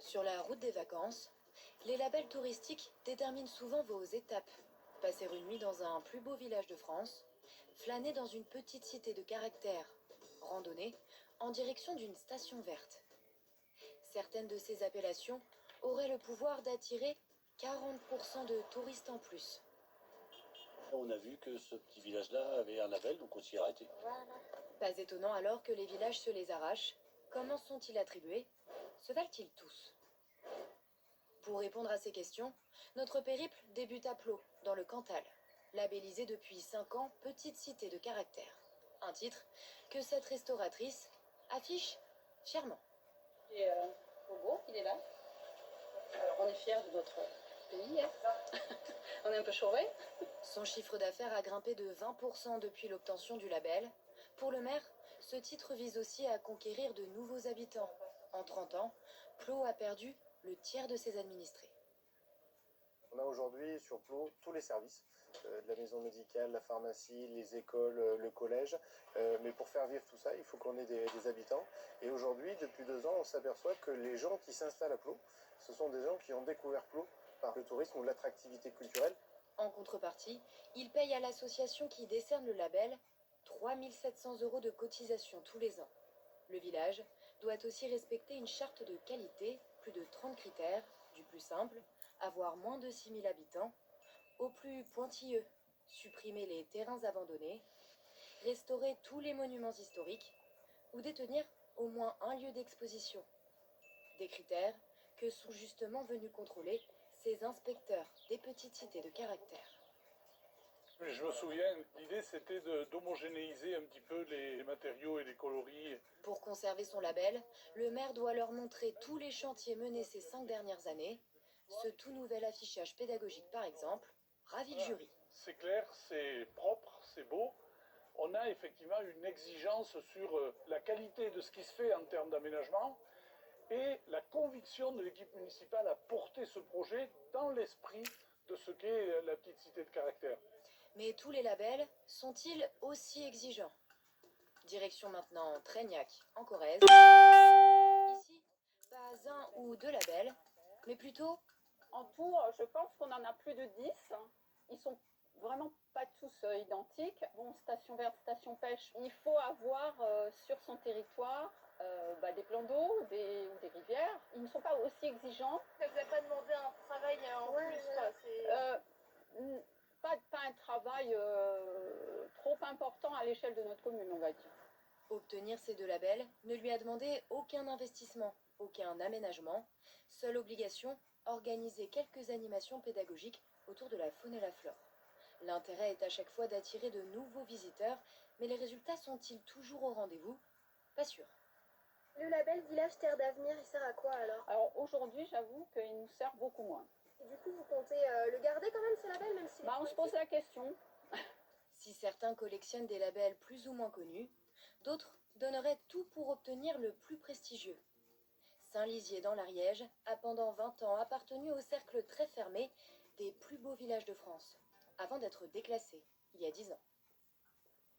Sur la route des vacances, les labels touristiques déterminent souvent vos étapes. Passer une nuit dans un plus beau village de France, flâner dans une petite cité de caractère, randonner en direction d'une station verte. Certaines de ces appellations auraient le pouvoir d'attirer 40% de touristes en plus. On a vu que ce petit village-là avait un label, donc on s'y est arrêté. Pas étonnant alors que les villages se les arrachent. Comment sont-ils attribués? Se valent-ils tous? Pour répondre à ces questions, notre périple débute à Plot, dans le Cantal, labellisé depuis 5 ans Petite Cité de Caractère. Un titre que cette restauratrice affiche fièrement. Et Bobo, il est là. Alors on est fiers de notre pays, hein. On est un peu chauvés. Son chiffre d'affaires a grimpé de 20% depuis l'obtention du label. Pour le maire, ce titre vise aussi à conquérir de nouveaux habitants. En 30 ans, Plot a perdu le tiers de ses administrés. On a aujourd'hui sur Plot tous les services, de la maison médicale, la pharmacie, les écoles, le collège. Mais pour faire vivre tout ça, il faut qu'on ait des habitants. Et aujourd'hui, depuis 2 ans, on s'aperçoit que les gens qui s'installent à Plot, ce sont des gens qui ont découvert Plot par le tourisme ou l'attractivité culturelle. En contrepartie, il paye à l'association qui décerne le label 3 700 € de cotisation tous les ans. Le village doit aussi respecter une charte de qualité, plus de 30 critères, du plus simple, avoir moins de 6 000 habitants, au plus pointilleux, supprimer les terrains abandonnés, restaurer tous les monuments historiques ou détenir au moins un lieu d'exposition. Des critères que sont justement venus contrôler ces inspecteurs des petites cités de caractère. Je me souviens, l'idée c'était d'homogénéiser un petit peu les matériaux et les coloris. Pour conserver son label, le maire doit leur montrer tous les chantiers menés ces 5 dernières années. Ce tout nouvel affichage pédagogique par exemple, ravi le jury. C'est clair, c'est propre, c'est beau. On a effectivement une exigence sur la qualité de ce qui se fait en termes d'aménagement et la conviction de l'équipe municipale à porter ce projet dans l'esprit de ce qu'est la petite cité de caractère. Mais tous les labels sont-ils aussi exigeants? Direction maintenant Traignac, en Corrèze. Ici, pas un ou 2 labels, mais plutôt... En tout, je pense qu'on en a plus de 10. Ils sont vraiment pas tous identiques. Bon, station verte, station pêche, il faut avoir sur son territoire des plans d'eau ou des rivières. Ils ne sont pas aussi exigeants. Ça vous a pas demandé un travail en plus, quoi. Pas un travail trop important à l'échelle de notre commune, on va dire. Obtenir ces 2 labels ne lui a demandé aucun investissement, aucun aménagement. Seule obligation, organiser quelques animations pédagogiques autour de la faune et la flore. L'intérêt est à chaque fois d'attirer de nouveaux visiteurs, mais les résultats sont-ils toujours au rendez-vous? Pas sûr. Le label Village Terre d'Avenir, il sert à quoi alors? Alors aujourd'hui, j'avoue qu'il nous sert beaucoup moins. Et du coup, vous comptez le garder quand même, ce label, même si... On se pose la question. Si certains collectionnent des labels plus ou moins connus, d'autres donneraient tout pour obtenir le plus prestigieux. Saint-Lizier dans l'Ariège a pendant 20 ans appartenu au cercle très fermé des plus beaux villages de France, avant d'être déclassé il y a 10 ans.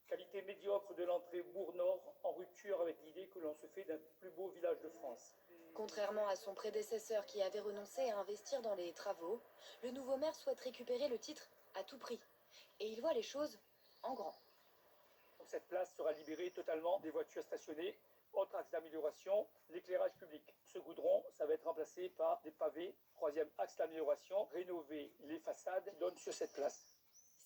Qualité médiocre de l'entrée Bourg-Nord, en rupture avec l'idée que l'on se fait d'un plus beau village de France. Contrairement à son prédécesseur qui avait renoncé à investir dans les travaux, le nouveau maire souhaite récupérer le titre à tout prix. Et il voit les choses en grand. Donc cette place sera libérée totalement des voitures stationnées. Autre axe d'amélioration, l'éclairage public. Ce goudron, ça va être remplacé par des pavés. 3e axe d'amélioration, rénover les façades qui donnent sur cette place.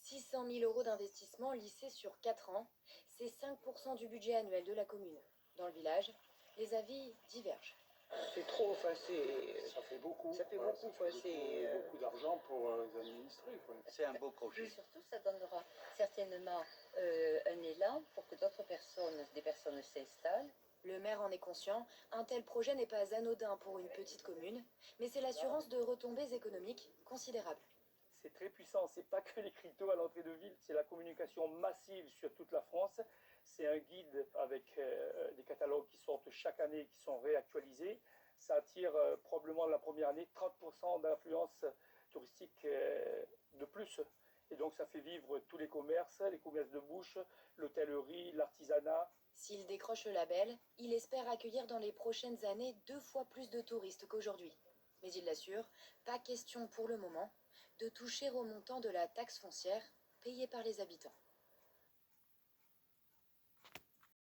600 000 € d'investissement lissés sur 4 ans, c'est 5% du budget annuel de la commune. Dans le village, les avis divergent. C'est trop, ça fait beaucoup. Ça fait beaucoup, C'est beaucoup d'argent pour les administrer. C'est un beau projet. Et surtout, ça donnera certainement un élan pour que d'autres personnes, des personnes s'installent. Le maire en est conscient, un tel projet n'est pas anodin pour une petite commune, mais c'est l'assurance de retombées économiques considérables. C'est très puissant, c'est pas que les cryptos à l'entrée de ville, c'est la communication massive sur toute la France. C'est un guide avec des catalogues qui sortent chaque année, qui sont réactualisés. Ça attire probablement la première année 30% d'influence touristique de plus. Et donc ça fait vivre tous les commerces de bouche, l'hôtellerie, l'artisanat. S'il décroche le label, il espère accueillir dans les prochaines années 2 fois plus de touristes qu'aujourd'hui. Mais il l'assure, pas question pour le moment de toucher au montant de la taxe foncière payée par les habitants.